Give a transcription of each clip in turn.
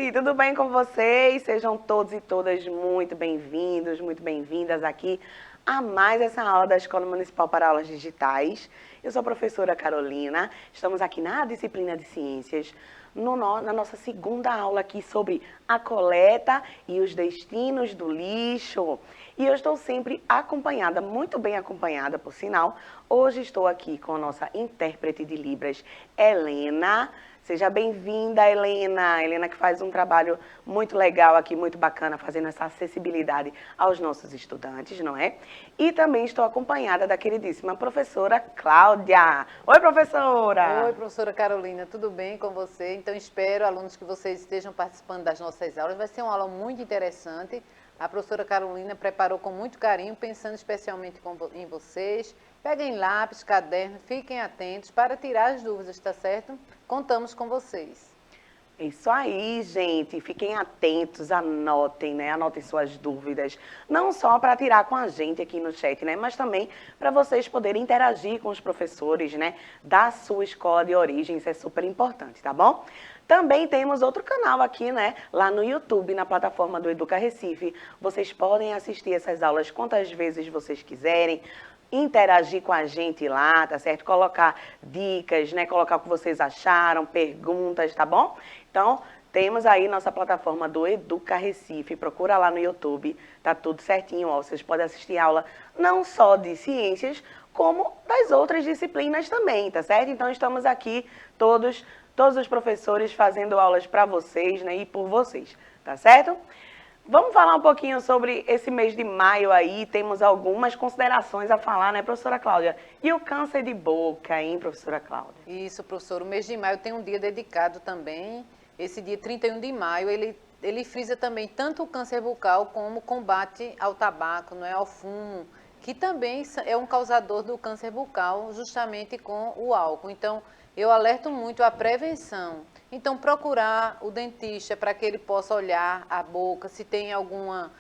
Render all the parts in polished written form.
gente! Tudo bem com vocês? Sejam todos e todas muito bem-vindos, muito bem-vindas aqui a mais essa aula da Escola Municipal para Aulas Digitais. Eu sou a professora Carolina, estamos aqui na disciplina de Ciências, na nossa segunda aula aqui sobre a coleta e os destinos do lixo. E eu estou sempre acompanhada, muito bem acompanhada, por sinal. Hoje estou aqui com a nossa intérprete de Libras, Helena. Seja bem-vinda, Helena. Helena que faz um trabalho muito legal aqui, muito bacana, fazendo essa acessibilidade aos nossos estudantes, não é? E também estou acompanhada da queridíssima professora Cláudia. Oi, professora! Oi, professora Carolina, tudo bem com você? Então, espero, alunos, que vocês estejam participando das nossas aulas. Vai ser uma aula muito interessante. A professora Carolina preparou com muito carinho, pensando especialmente em vocês. Peguem lápis, caderno, fiquem atentos para tirar as dúvidas, tá certo? Contamos com vocês. Isso aí, gente. Fiquem atentos, anotem, né? Anotem suas dúvidas. Não só para tirar com a gente aqui no chat, né? Mas também para vocês poderem interagir com os professores, né? Da sua escola de origem. Isso é super importante, tá bom? Também temos outro canal aqui, né? Lá no YouTube, na plataforma do Educa Recife. Vocês podem assistir essas aulas quantas vezes vocês quiserem. Interagir com a gente lá, tá certo? Colocar dicas, né? Colocar o que vocês acharam, perguntas, tá bom? Então, temos aí nossa plataforma do Educa Recife. Procura lá no YouTube, tá tudo certinho, ó. Vocês podem assistir aula não só de ciências, como das outras disciplinas também, tá certo? Então, estamos aqui todos os professores fazendo aulas para vocês, né? E por vocês, tá certo? Vamos falar um pouquinho sobre esse mês de maio aí, temos algumas considerações a falar, né, professora Cláudia? E o câncer de boca, hein, professora Cláudia? Isso, professor. O mês de maio tem um dia dedicado também. Esse dia 31 de maio, ele frisa também tanto o câncer bucal como o combate ao tabaco, não é, ao fumo, que também é um causador do câncer bucal, justamente com o álcool. Então, eu alerto muito a prevenção. Então, procurar o dentista para que ele possa olhar a boca, se tem alguma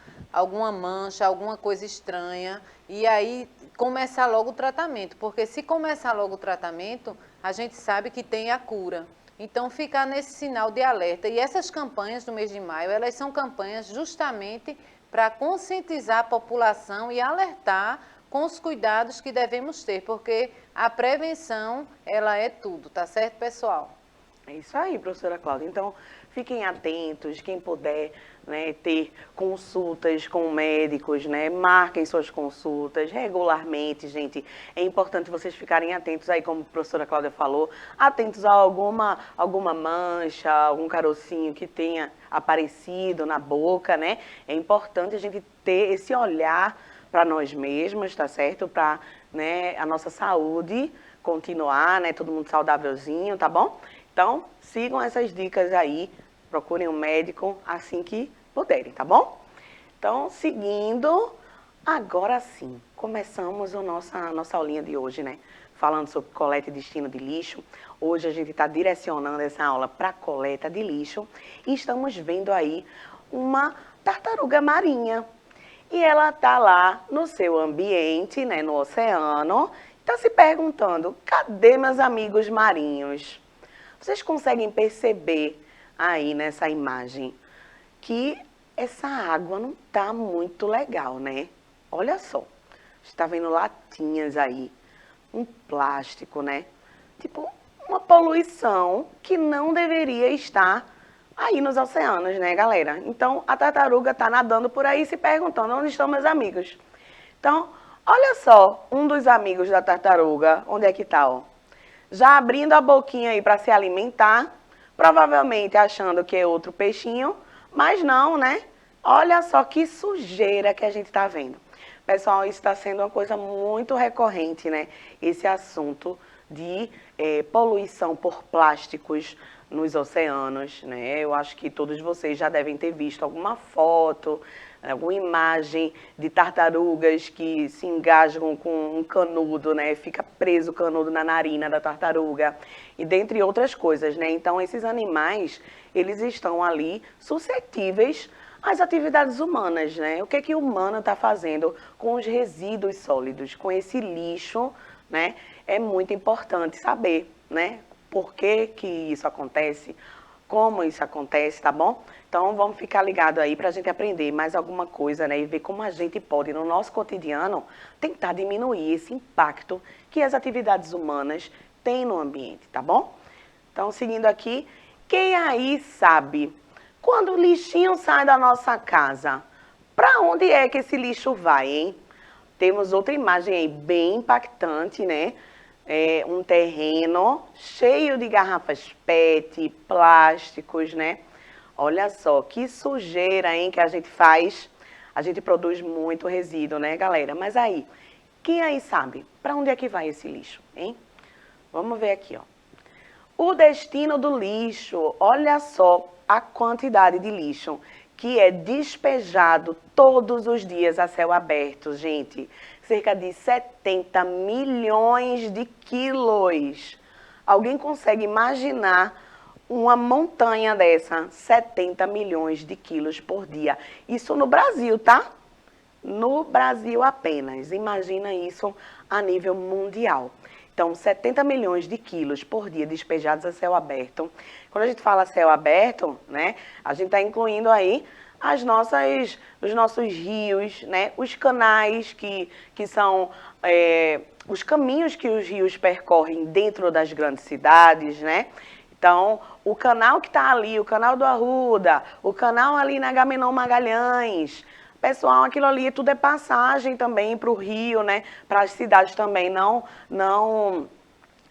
mancha, alguma coisa estranha, e aí começar logo o tratamento, porque se começar logo o tratamento, a gente sabe que tem a cura. Então, ficar nesse sinal de alerta. E essas campanhas do mês de maio, elas são campanhas justamente para conscientizar a população e alertar com os cuidados que devemos ter, porque a prevenção, ela é tudo, tá certo, pessoal? É isso aí, professora Cláudia. Então, fiquem atentos, quem puder, né, ter consultas com médicos, né, marquem suas consultas regularmente, gente. É importante vocês ficarem atentos aí, como a professora Cláudia falou, atentos a alguma mancha, algum carocinho que tenha aparecido na boca, né? É importante a gente ter esse olhar para nós mesmos, tá certo? Para, né, a nossa saúde continuar, né, todo mundo saudávelzinho, tá bom? Então, sigam essas dicas aí, procurem um médico assim que puderem, tá bom? Então, seguindo, agora sim, começamos a nossa aulinha de hoje, né? Falando sobre coleta e destino de lixo. Hoje a gente está direcionando essa aula para coleta de lixo e estamos vendo aí uma tartaruga marinha. E ela está lá no seu ambiente, né, no oceano, está se perguntando, cadê meus amigos marinhos? Vocês conseguem perceber aí nessa imagem que essa água não está muito legal, né? Olha só, está vendo latinhas aí, um plástico, né? Tipo, uma poluição que não deveria estar aí nos oceanos, né, galera? Então, a tartaruga está nadando por aí se perguntando onde estão meus amigos. Então, olha só, um dos amigos da tartaruga, onde é que está, ó? Já abrindo a boquinha aí para se alimentar, provavelmente achando que é outro peixinho, mas não, né? Olha só que sujeira que a gente está vendo. Pessoal, isso está sendo uma coisa muito recorrente, né? Esse assunto de poluição por plásticos nos oceanos, né? Eu acho que todos vocês já devem ter visto alguma foto, alguma imagem de tartarugas que se engasgam com um canudo, né? Fica preso o canudo na narina da tartaruga, e dentre outras coisas, né? Então, esses animais, eles estão ali suscetíveis às atividades humanas, né? O que é que o humano está fazendo com os resíduos sólidos, com esse lixo, né? É muito importante saber, né? Por que que isso acontece? como isso acontece, tá bom? Então vamos ficar ligado aí para a gente aprender mais alguma coisa, né? E ver como a gente pode, no nosso cotidiano, tentar diminuir esse impacto que as atividades humanas têm no ambiente, tá bom? Então, seguindo aqui, quem aí sabe, quando o lixinho sai da nossa casa, para onde é que esse lixo vai, hein? Temos outra imagem aí bem impactante, né? Um terreno cheio de garrafas PET, plásticos, né? Olha só, que sujeira, hein, que a gente faz. A gente produz muito resíduo, né, galera? Mas aí, quem aí sabe para onde é que vai esse lixo, hein? Vamos ver aqui, ó. O destino do lixo, olha só a quantidade de lixo que é despejado todos os dias a céu aberto, gente. Cerca de 70 milhões de quilos. Alguém consegue imaginar uma montanha dessa? 70 milhões de quilos por dia. Isso no Brasil, tá? No Brasil apenas. Imagina isso a nível mundial. Então, 70 milhões de quilos por dia despejados a céu aberto. Quando a gente fala céu aberto, né, a gente está incluindo aí os nossos rios, né, os canais que são os caminhos que os rios percorrem dentro das grandes cidades, né? Então, o canal que está ali, o canal do Arruda, o canal ali na Agamenon Magalhães, pessoal, aquilo ali tudo é passagem também para o rio, né? Para as cidades também, não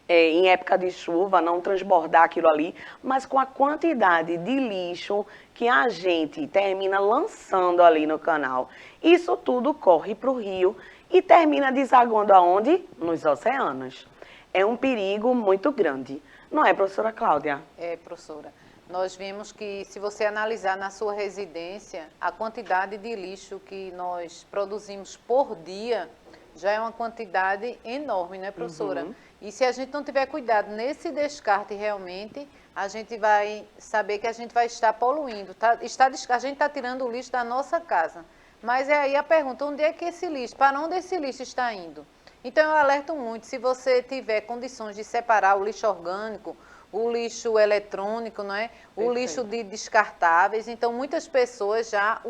em época de chuva, não transbordar aquilo ali, mas com a quantidade de lixo que a gente termina lançando ali no canal. Isso tudo corre para o rio e termina desaguando aonde? Nos oceanos. É um perigo muito grande. Não é, professora Cláudia? É, professora. Nós vimos que, se você analisar na sua residência, a quantidade de lixo que nós produzimos por dia já é uma quantidade enorme, não é, professora? Uhum. E se a gente não tiver cuidado nesse descarte realmente, a gente vai saber que a gente vai estar poluindo. A gente está tirando o lixo da nossa casa. Mas é aí a pergunta, onde é que esse lixo, para onde esse lixo está indo? Então eu alerto muito, se você tiver condições de separar o lixo orgânico, o lixo eletrônico, não é? O lixo de descartáveis. Então, muitas pessoas já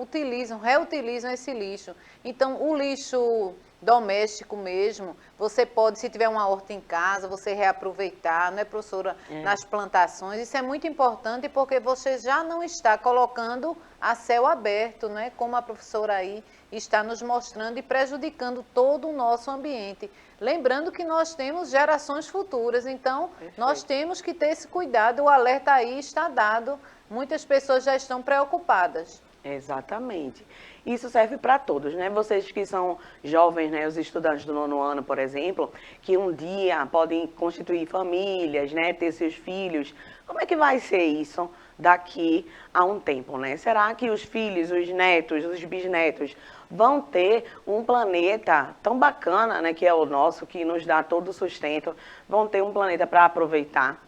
reutilizam esse lixo. Então, o lixo doméstico mesmo, você pode, se tiver uma horta em casa, você reaproveitar, não é, professora? Nas plantações. Isso é muito importante porque você já não está colocando a céu aberto, não é? Como a professora aí está nos mostrando e prejudicando todo o nosso ambiente. Lembrando que nós temos gerações futuras, então nós temos que ter esse cuidado, o alerta aí está dado, muitas pessoas já estão preocupadas. Exatamente. Isso serve para todos, né? Vocês que são jovens, né? Os estudantes do 9º ano, por exemplo, que um dia podem constituir famílias, né? Ter seus filhos. Como é que vai ser isso daqui a um tempo, né? Será que os filhos, os netos, os bisnetos vão ter um planeta tão bacana, né? Que é o nosso, que nos dá todo o sustento, vão ter um planeta para aproveitar?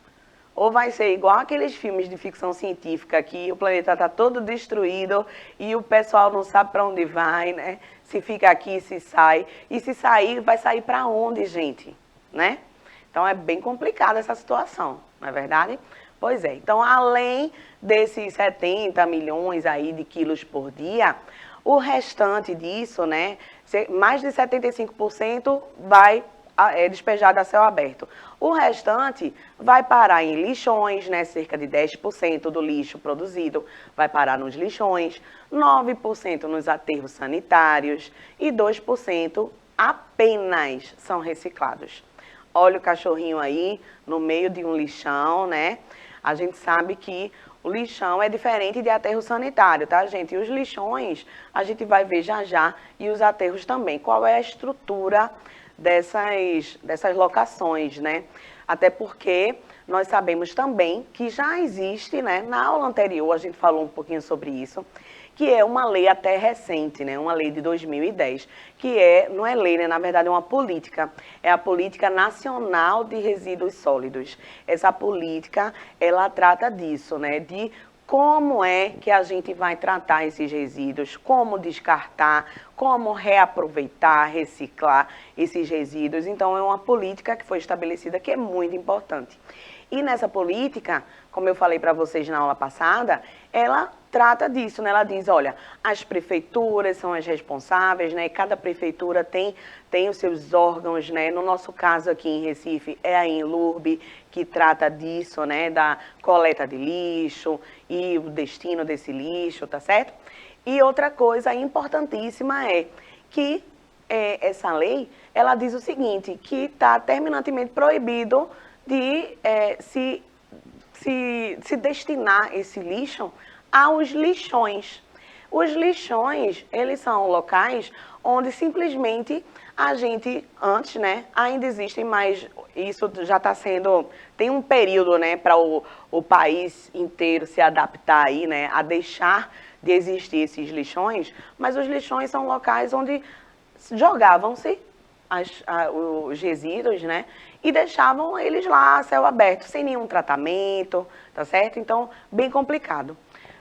Ou vai ser igual aqueles filmes de ficção científica que o planeta está todo destruído e o pessoal não sabe para onde vai, né? Se fica aqui, se sai. E se sair, vai sair para onde, gente? Né? Então é bem complicada essa situação, não é verdade? Pois é. Então, além desses 70 milhões aí de quilos por dia, o restante disso, né? Mais de 75% vai despejado a céu aberto. O restante vai parar em lixões, né? Cerca de 10% do lixo produzido vai parar nos lixões, 9% nos aterros sanitários e 2% apenas são reciclados. Olha o cachorrinho aí no meio de um lixão, né? A gente sabe que o lixão é diferente de aterro sanitário, tá, gente? E os lixões a gente vai ver já já e os aterros também. Qual é a estrutura dessas locações, né? Até porque nós sabemos também que já existe, né? Na aula anterior a gente falou um pouquinho sobre isso, que é uma lei até recente, né? Uma lei de 2010, que não é lei, né? Na verdade é uma política, é a Política Nacional de Resíduos Sólidos. Essa política, ela trata disso, né? De como é que a gente vai tratar esses resíduos, como descartar, como reaproveitar, reciclar esses resíduos. Então, é uma política que foi estabelecida que é muito importante. E nessa política, como eu falei para vocês na aula passada, ela trata disso, né? Ela diz, olha, as prefeituras são as responsáveis, né? Cada prefeitura tem os seus órgãos, né? No nosso caso aqui em Recife, é a Enlurb, que trata disso, né? Da coleta de lixo e o destino desse lixo, tá certo? E outra coisa importantíssima é que essa lei, ela diz o seguinte, que está terminantemente proibido de se destinar esse lixo aos lixões. Os lixões, eles são locais onde simplesmente a gente, antes, né, ainda existem, mas isso já está sendo, tem um período, né, para o país inteiro se adaptar aí, né, a deixar de existir esses lixões, mas os lixões são locais onde jogavam-se os resíduos, né? E deixavam eles lá a céu aberto, sem nenhum tratamento, tá certo? Então, bem complicado.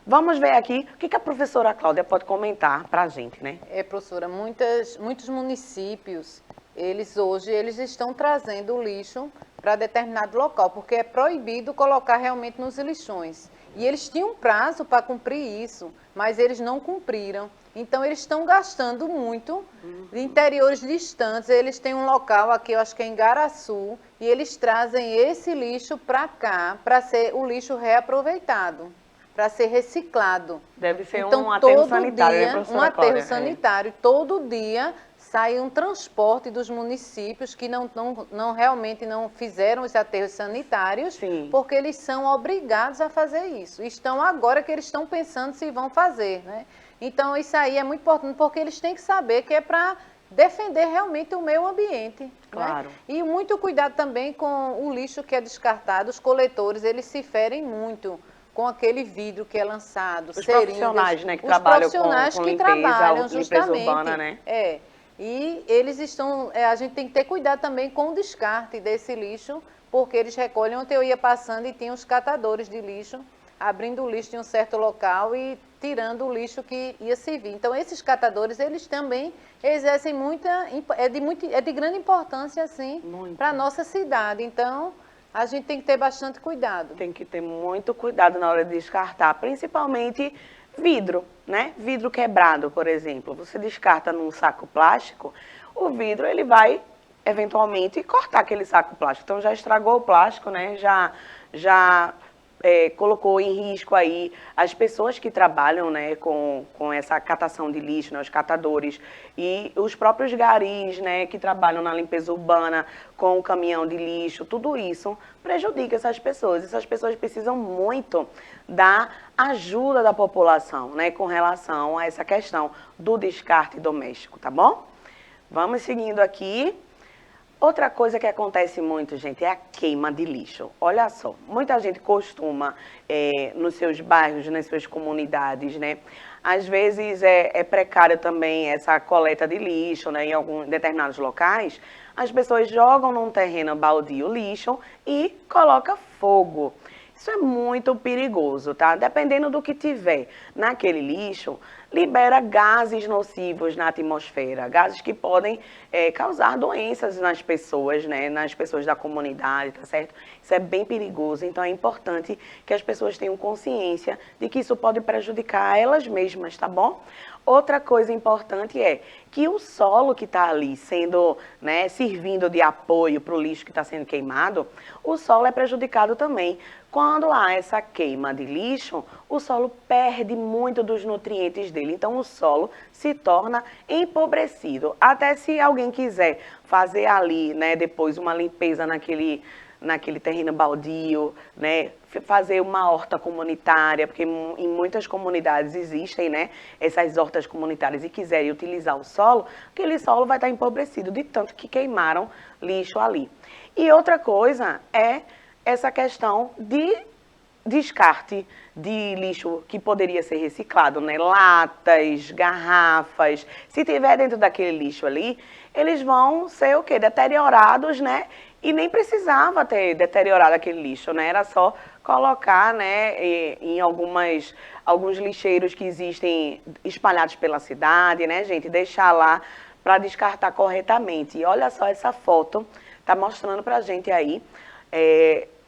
Vamos ver aqui o que a professora Cláudia pode comentar para a gente, né? Professora, muitos municípios, eles estão trazendo o lixo para determinado local, porque é proibido colocar realmente nos lixões. E eles tinham um prazo para cumprir isso, mas eles não cumpriram. Então, eles estão gastando muito. De interiores distantes, eles têm um local aqui, eu acho que é em Garaçu, e eles trazem esse lixo para cá, para ser o lixo reaproveitado, para ser reciclado. Deve ser então, um aterro sanitário, né, professora Cláudia? Um aterro sanitário. Todo dia sai um transporte dos municípios que realmente não fizeram os aterros sanitários, Sim. Porque eles são obrigados a fazer isso. Estão agora que eles estão pensando se vão fazer, né? Então, isso aí é muito importante, porque eles têm que saber que é para defender realmente o meio ambiente. Claro. Né? E muito cuidado também com o lixo que é descartado. Os coletores, eles se ferem muito com aquele vidro que é lançado. Os profissionais, né, que trabalham com limpeza, limpeza urbana, né? E eles estão, a gente tem que ter cuidado também com o descarte desse lixo, porque eles recolhem. Ontem eu ia passando e tinha os catadores de lixo, abrindo o lixo em um certo local e tirando o lixo que ia servir. Então, esses catadores, eles também exercem é de grande importância, assim, para a nossa cidade. Então, a gente tem que ter bastante cuidado. Tem que ter muito cuidado na hora de descartar, principalmente vidro, né? Vidro quebrado, por exemplo. Você descarta num saco plástico, o vidro, ele vai, eventualmente, cortar aquele saco plástico. Então, já estragou o plástico, né? Já colocou em risco aí as pessoas que trabalham, né, com essa catação de lixo, né, os catadores, e os próprios garis, né, que trabalham na limpeza urbana com o caminhão de lixo. Tudo isso prejudica essas pessoas. Essas pessoas precisam muito da ajuda da população, né, com relação a essa questão do descarte doméstico, tá bom? Vamos seguindo aqui. Outra coisa que acontece muito, gente, é a queima de lixo. Olha só, muita gente costuma, nos seus bairros, nas suas comunidades, né? Às vezes é precária também essa coleta de lixo, né? Em alguns determinados locais, as pessoas jogam num terreno baldio o lixo e colocam fogo. Isso é muito perigoso, tá? Dependendo do que tiver naquele lixo, libera gases nocivos na atmosfera, gases que podem causar doenças nas pessoas, né? Nas pessoas da comunidade, tá certo? Isso é bem perigoso, então é importante que as pessoas tenham consciência de que isso pode prejudicar elas mesmas, tá bom? Outra coisa importante é que o solo que está ali sendo, né, servindo de apoio para o lixo que está sendo queimado, o solo é prejudicado também. Quando há essa queima de lixo, o solo perde muito dos nutrientes dele. Então, o solo se torna empobrecido. Até se alguém quiser fazer ali, né, depois uma limpeza naquele terreno baldio, né, fazer uma horta comunitária, porque em muitas comunidades existem, né, essas hortas comunitárias e quiserem utilizar o solo, aquele solo vai estar empobrecido de tanto que queimaram lixo ali. E outra coisa é essa questão de descarte de lixo que poderia ser reciclado, né? Latas, garrafas. Se tiver dentro daquele lixo ali, eles vão ser o quê? Deteriorados, né? E nem precisava ter deteriorado aquele lixo, né? Era só colocar, né, em alguns lixeiros que existem espalhados pela cidade, né, gente? Deixar lá para descartar corretamente. E olha só essa foto, tá mostrando pra gente aí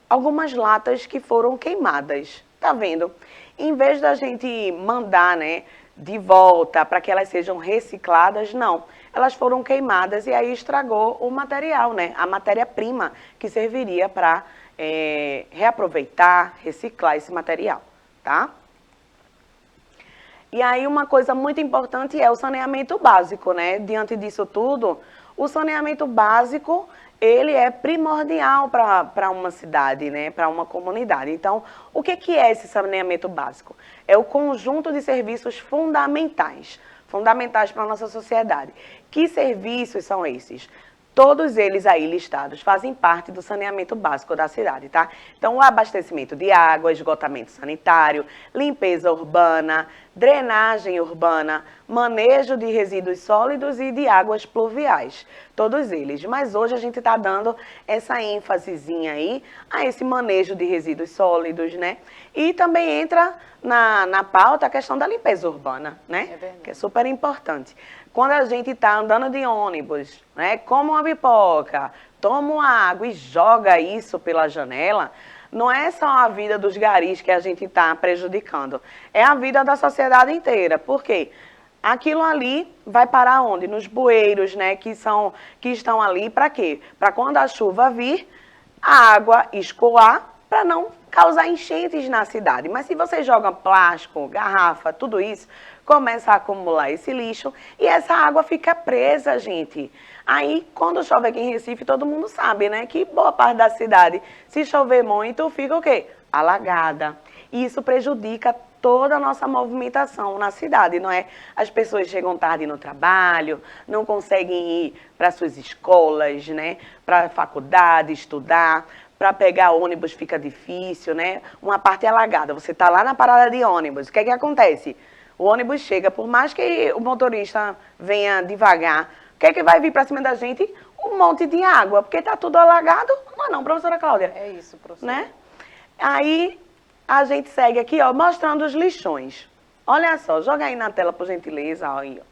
algumas latas que foram queimadas. Tá vendo? Em vez da gente mandar, né, de volta para que elas sejam recicladas, não. Elas foram queimadas e aí estragou o material, né? A matéria-prima que serviria para reaproveitar, reciclar esse material, tá? E aí uma coisa muito importante é o saneamento básico, né? Diante disso tudo, o saneamento básico, ele é primordial para uma cidade, né? Para uma comunidade. Então, o que é esse saneamento básico? É o conjunto de serviços fundamentais para a nossa sociedade. Que serviços são esses? Todos eles aí listados fazem parte do saneamento básico da cidade, tá? Então, o abastecimento de água, esgotamento sanitário, limpeza urbana, drenagem urbana, manejo de resíduos sólidos e de águas pluviais. Todos eles. Mas hoje a gente está dando essa ênfasezinha aí a esse manejo de resíduos sólidos, né? E também entra na pauta a questão da limpeza urbana, né? Que é super importante. Quando a gente está andando de ônibus, né, come uma pipoca, toma uma água e joga isso pela janela, não é só a vida dos garis que a gente está prejudicando, é a vida da sociedade inteira. Por quê? Aquilo ali vai parar onde? Nos bueiros, né, que estão ali para quê? Para quando a chuva vir, a água escoar para não causar enchentes na cidade. Mas se você joga plástico, garrafa, tudo isso, começa a acumular esse lixo e essa água fica presa, gente. Aí, quando chove aqui em Recife, todo mundo sabe, né, que boa parte da cidade, se chover muito, fica o quê? Alagada. E isso prejudica toda a nossa movimentação na cidade, não é? As pessoas chegam tarde no trabalho, não conseguem ir para suas escolas, né, para a faculdade, estudar. Para pegar ônibus fica difícil, né? Uma parte é alagada, você está lá na parada de ônibus, o que é que acontece? O ônibus chega, por mais que o motorista venha devagar, o que é que vai vir para cima da gente? Um monte de água, porque está tudo alagado. Não é não, professora Cláudia? É isso, professora. Né? Aí a gente segue aqui, ó, mostrando os lixões. Olha só, joga aí na tela, por gentileza. Ó, aí, ó.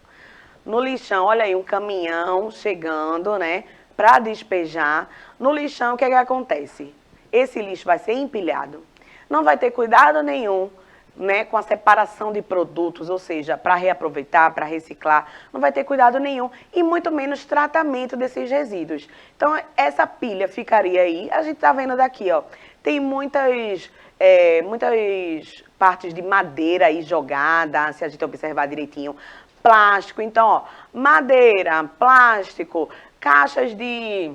No lixão, olha aí, um caminhão chegando, né? Para despejar. No lixão, o que é que acontece? Esse lixo vai ser empilhado. Não vai ter cuidado nenhum, né, com a separação de produtos, ou seja, para reaproveitar, para reciclar. Não vai ter cuidado nenhum e muito menos tratamento desses resíduos. Então, essa pilha ficaria aí. A gente está vendo daqui, ó. Tem muitas partes de madeira aí jogada, se a gente observar direitinho. Plástico, então, ó, madeira, plástico, caixas de...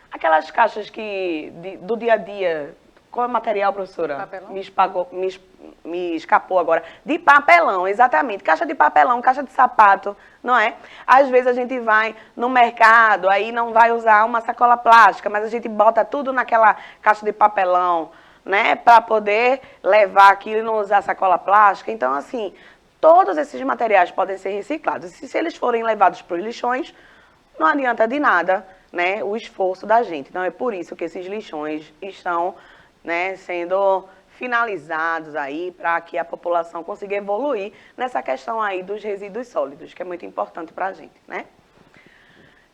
Aquelas caixas do dia a dia. Qual é o material, professora? Papelão? Me escapou agora. De papelão, exatamente. Caixa de papelão, caixa de sapato, não é? Às vezes a gente vai no mercado, aí não vai usar uma sacola plástica, mas a gente bota tudo naquela caixa de papelão, né? Para poder levar aquilo e não usar sacola plástica. Então, assim, todos esses materiais podem ser reciclados. E se eles forem levados para os lixões, não adianta de nada, né, o esforço da gente. Então, é por isso que esses lixões estão, né, sendo finalizados aí para que a população consiga evoluir nessa questão aí dos resíduos sólidos, que é muito importante para a gente, né?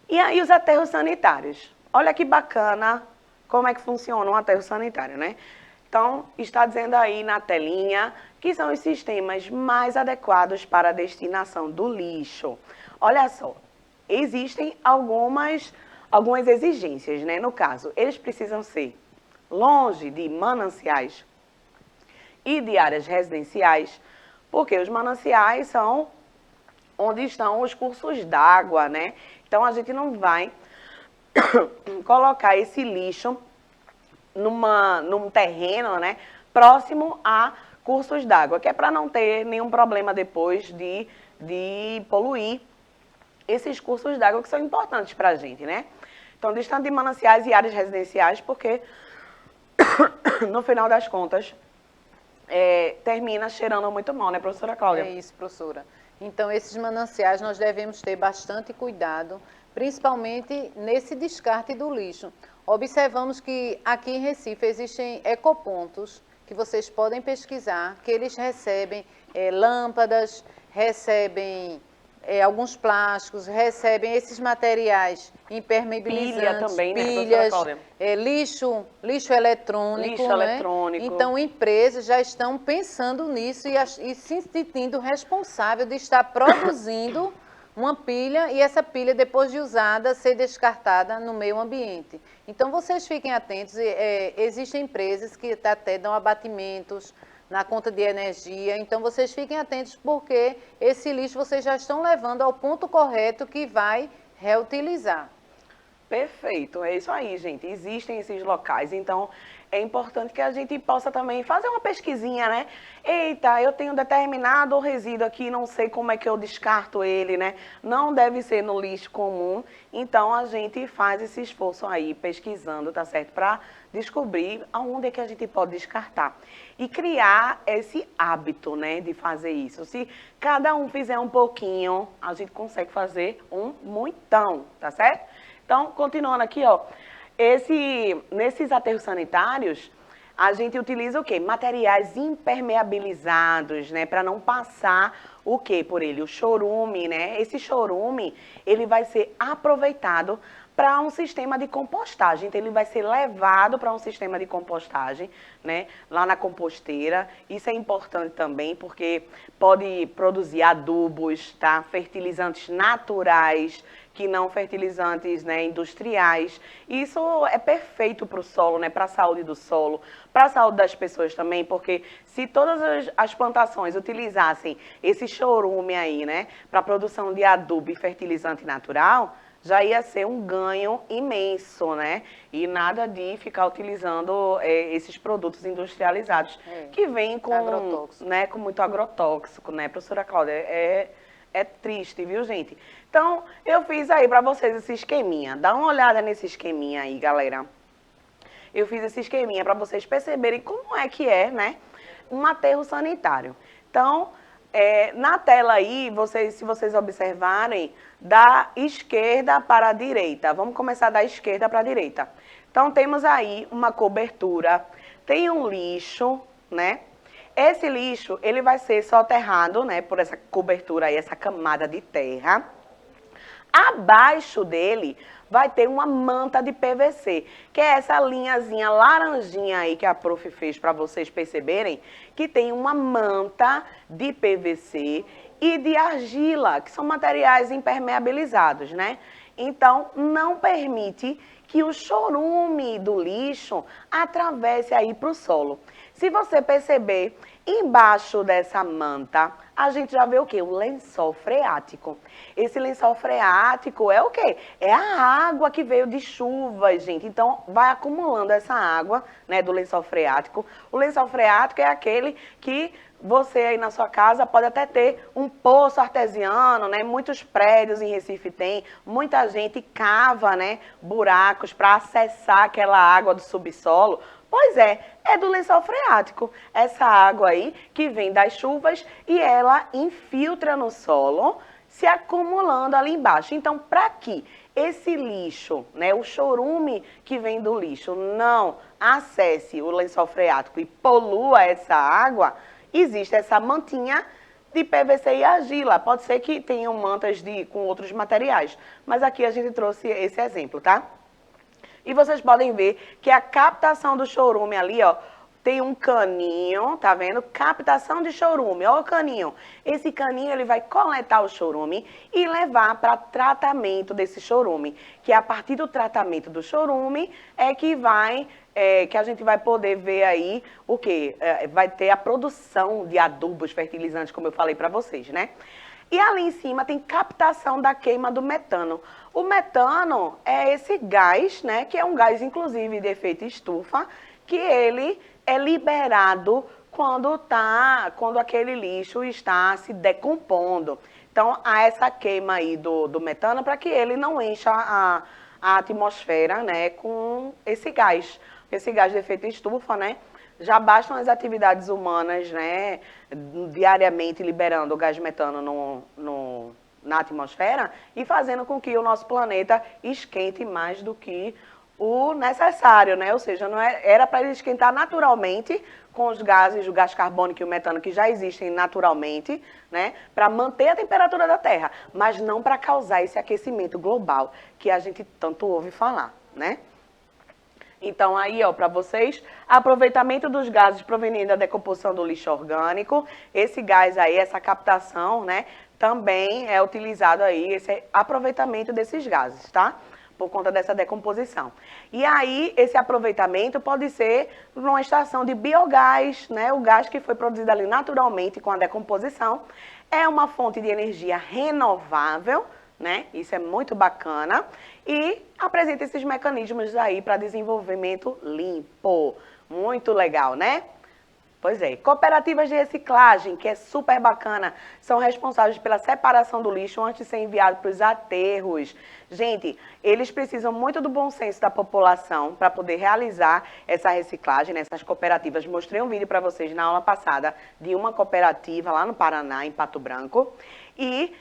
E aí os aterros sanitários. Olha que bacana como é que funciona um aterro sanitário, né? Então, está dizendo aí na telinha que são os sistemas mais adequados para a destinação do lixo. Olha só, existem algumas exigências, né? No caso, eles precisam ser longe de mananciais e de áreas residenciais, porque os mananciais são onde estão os cursos d'água, né? Então, a gente não vai colocar esse lixo num terreno, né, próximo a cursos d'água, que é para não ter nenhum problema depois de poluir esses cursos d'água que são importantes para a gente, né? Então, distante de mananciais e áreas residenciais, porque no final das contas termina cheirando muito mal, né, professora Cláudia? É isso, professora. Então, esses mananciais nós devemos ter bastante cuidado, principalmente nesse descarte do lixo. Observamos que aqui em Recife existem ecopontos que vocês podem pesquisar, que eles recebem lâmpadas, recebem alguns plásticos, recebem esses materiais impermeabilizantes, Pilha também, né, pilhas, professora lixo eletrônico, Lixo né? eletrônico. Então, empresas já estão pensando nisso e se sentindo responsável de estar produzindo uma pilha e essa pilha, depois de usada, ser descartada no meio ambiente. Então, vocês fiquem atentos, existem empresas que até dão abatimentos na conta de energia, então vocês fiquem atentos porque esse lixo vocês já estão levando ao ponto correto que vai reutilizar. Perfeito, é isso aí, gente. Existem esses locais, então é importante que a gente possa também fazer uma pesquisinha, né? Eita, eu tenho determinado resíduo aqui, não sei como é que eu descarto ele, né? Não deve ser no lixo comum, então a gente faz esse esforço aí, pesquisando, tá certo? Para descobrir aonde é que a gente pode descartar. E criar esse hábito, né, de fazer isso. Se cada um fizer um pouquinho, a gente consegue fazer um muitão, tá certo? Então, continuando aqui, ó, nesses aterros sanitários, a gente utiliza o quê? Materiais impermeabilizados, né, para não passar o quê por ele? O chorume, né? Esse chorume, ele vai ser aproveitado para um sistema de compostagem. Então, ele vai ser levado para um sistema de compostagem, né, lá na composteira. Isso é importante também, porque pode produzir adubos, tá? Fertilizantes naturais, que não fertilizantes, né, industriais. Isso é perfeito para o solo, né, para a saúde do solo, para a saúde das pessoas também, porque se todas as plantações utilizassem esse chorume aí, né, para a produção de adubo e fertilizante natural, já ia ser um ganho imenso, né? E nada de ficar utilizando esses produtos industrializados, que vêm com, né, com muito agrotóxico, né, professora Cláudia? É triste, viu, gente? Então, eu fiz aí para vocês esse esqueminha. Dá uma olhada nesse esqueminha aí, galera. Eu fiz esse esqueminha para vocês perceberem como é que é, né, um aterro sanitário. Então, na tela aí, se vocês observarem, da esquerda para a direita. Vamos começar da esquerda para a direita. Então, temos aí uma cobertura, tem um lixo, né? Esse lixo, ele vai ser soterrado, né, por essa cobertura aí, essa camada de terra. Abaixo dele vai ter uma manta de PVC, que é essa linhazinha laranjinha aí que a prof fez para vocês perceberem, que tem uma manta de PVC e de argila, que são materiais impermeabilizados, né? Então, não permite que o chorume do lixo atravesse aí para o solo. Se você perceber, embaixo dessa manta, a gente já vê o quê? O lençol freático. Esse lençol freático é o quê? É a água que veio de chuva, gente. Então, vai acumulando essa água, né, do lençol freático. O lençol freático é aquele que você aí na sua casa pode até ter um poço artesiano, né? Muitos prédios em Recife tem, muita gente cava, né, buracos para acessar aquela água do subsolo. Pois é do lençol freático, essa água aí que vem das chuvas e ela infiltra no solo, se acumulando ali embaixo. Então, para que esse lixo, né, o chorume que vem do lixo, não acesse o lençol freático e polua essa água, existe essa mantinha de PVC e argila. Pode ser que tenham mantas com outros materiais, mas aqui a gente trouxe esse exemplo, tá? E vocês podem ver que a captação do chorume ali, ó, tem um caninho, tá vendo? Captação de chorume, ó o caninho. Esse caninho, ele vai coletar o chorume e levar para tratamento desse chorume, que a partir do tratamento do chorume é que que a gente vai poder ver aí o quê? Vai ter a produção de adubos, fertilizantes, como eu falei para vocês, né? E ali em cima tem captação da queima do metano. O metano é esse gás, né, que é um gás, inclusive, de efeito estufa, que ele é liberado quando aquele lixo está se decompondo. Então, há essa queima aí do metano para que ele não encha a atmosfera, né, com esse gás. Esse gás de efeito estufa, né, já bastam as atividades humanas, né, diariamente liberando o gás metano na atmosfera e fazendo com que o nosso planeta esquente mais do que o necessário, né? Ou seja, não era para ele esquentar naturalmente com os gases, o gás carbônico e o metano que já existem naturalmente, né? Para manter a temperatura da Terra, mas não para causar esse aquecimento global que a gente tanto ouve falar, né? Então, aí, ó, para vocês, aproveitamento dos gases provenientes da decomposição do lixo orgânico. Esse gás aí, essa captação, né, também é utilizado aí, esse aproveitamento desses gases, tá? Por conta dessa decomposição. E aí, esse aproveitamento pode ser numa estação de biogás, né, o gás que foi produzido ali naturalmente com a decomposição. É uma fonte de energia renovável, né? Isso é muito bacana. E apresenta esses mecanismos aí para desenvolvimento limpo. Muito legal, né? Pois é, cooperativas de reciclagem, que é super bacana, são responsáveis pela separação do lixo antes de ser enviado para os aterros. Gente, eles precisam muito do bom senso da população para poder realizar essa reciclagem nessas cooperativas. Mostrei um vídeo para vocês na aula passada de uma cooperativa lá no Paraná, em Pato Branco. E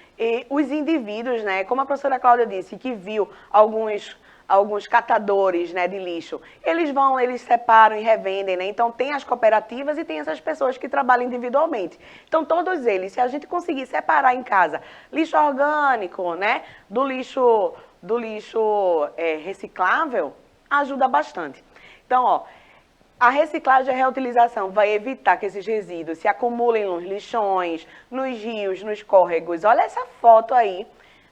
os indivíduos, né, como a professora Cláudia disse, que viu alguns catadores, né, de lixo, eles separam e revendem, né? Então tem as cooperativas e tem essas pessoas que trabalham individualmente. Então todos eles, se a gente conseguir separar em casa lixo orgânico, né, do lixo reciclável, ajuda bastante. Então, ó, a reciclagem e a reutilização vai evitar que esses resíduos se acumulem nos lixões, nos rios, nos córregos. Olha essa foto aí.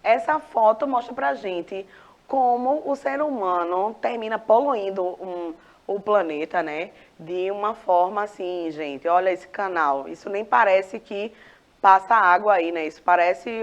Essa foto mostra pra gente como o ser humano termina poluindo o planeta, né? De uma forma assim, gente. Olha esse canal. Isso nem parece que passa água aí, né? Isso parece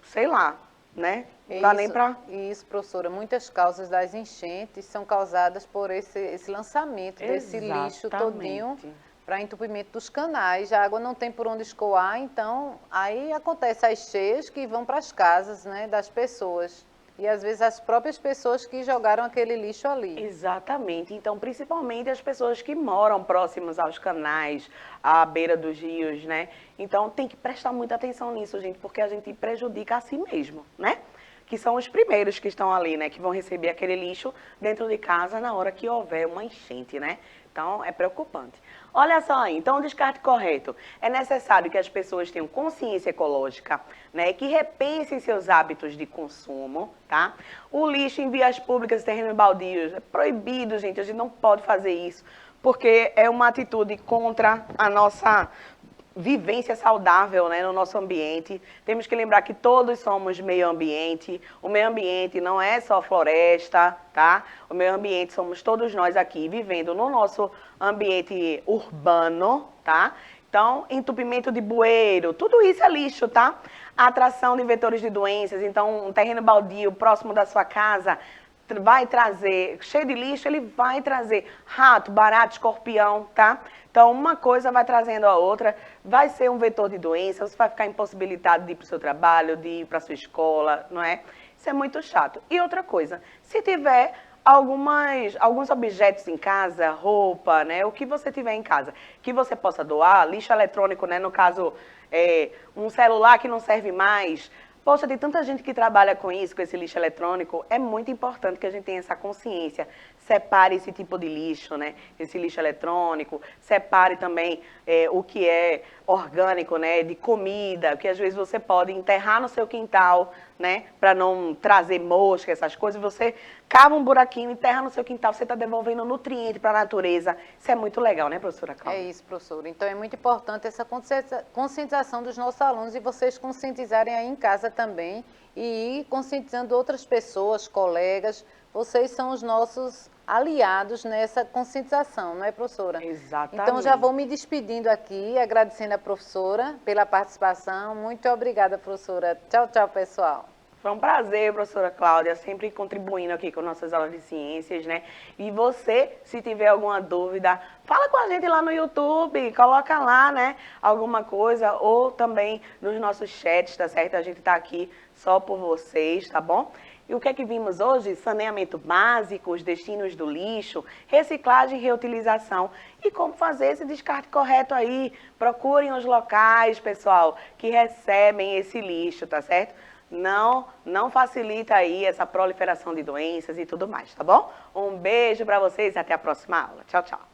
sei lá, né? Não dá nem pra... Isso, professora. Muitas causas das enchentes são causadas por esse lançamento desse lixo todinho para entupimento dos canais. A água não tem por onde escoar, então aí acontece as cheias que vão para as casas, né, das pessoas. E às vezes as próprias pessoas que jogaram aquele lixo ali. Exatamente. Então, principalmente as pessoas que moram próximos aos canais, à beira dos rios, né? Então, tem que prestar muita atenção nisso, gente, porque a gente prejudica a si mesmo, né? Que são os primeiros que estão ali, né? Que vão receber aquele lixo dentro de casa na hora que houver uma enchente, né? Então, é preocupante. Olha só aí, então o descarte correto. É necessário que as pessoas tenham consciência ecológica, né? Que repensem seus hábitos de consumo, tá? O lixo em vias públicas, terrenos baldios, é proibido, gente. A gente não pode fazer isso, porque é uma atitude contra a nossa vivência saudável, né, no nosso ambiente. Temos que lembrar que todos somos meio ambiente. O meio ambiente não é só floresta, tá? O meio ambiente somos todos nós aqui vivendo no nosso ambiente urbano, tá? Então, entupimento de bueiro, tudo isso é lixo, tá? A atração de vetores de doenças, então um terreno baldio próximo da sua casa vai trazer, cheio de lixo, ele vai trazer rato, barata, escorpião, tá? Então, uma coisa vai trazendo a outra, vai ser um vetor de doença, você vai ficar impossibilitado de ir para o seu trabalho, de ir para a sua escola, não é? Isso é muito chato. E outra coisa, se tiver alguns objetos em casa, roupa, né, o que você tiver em casa, que você possa doar, lixo eletrônico, né, no caso, um celular que não serve mais. Poxa, tem tanta gente que trabalha com isso, com esse lixo eletrônico. É muito importante que a gente tenha essa consciência. Separe esse tipo de lixo, né? Esse lixo eletrônico. Separe também o que é orgânico, né? De comida, que às vezes você pode enterrar no seu quintal, né? Para não trazer mosca, essas coisas. Você cava um buraquinho, enterra no seu quintal, você está devolvendo nutriente para a natureza. Isso é muito legal, né, professora Cláudia? É isso, professora. Então é muito importante essa conscientização dos nossos alunos e vocês conscientizarem aí em casa também e ir conscientizando outras pessoas, colegas. Vocês são os nossos aliados nessa conscientização, não é, professora? Exatamente. Então já vou me despedindo aqui, agradecendo a professora pela participação. Muito obrigada, professora. Tchau, tchau, pessoal. Foi um prazer, professora Cláudia, sempre contribuindo aqui com nossas aulas de ciências, né? E você, se tiver alguma dúvida, fala com a gente lá no YouTube, coloca lá, né, alguma coisa, ou também nos nossos chats, tá certo? A gente tá aqui só por vocês, tá bom? E o que é que vimos hoje? Saneamento básico, os destinos do lixo, reciclagem e reutilização. E como fazer esse descarte correto aí? Procurem os locais, pessoal, que recebem esse lixo, tá certo? não facilita aí essa proliferação de doenças e tudo mais, tá bom? Um beijo para vocês e até a próxima aula. Tchau, tchau.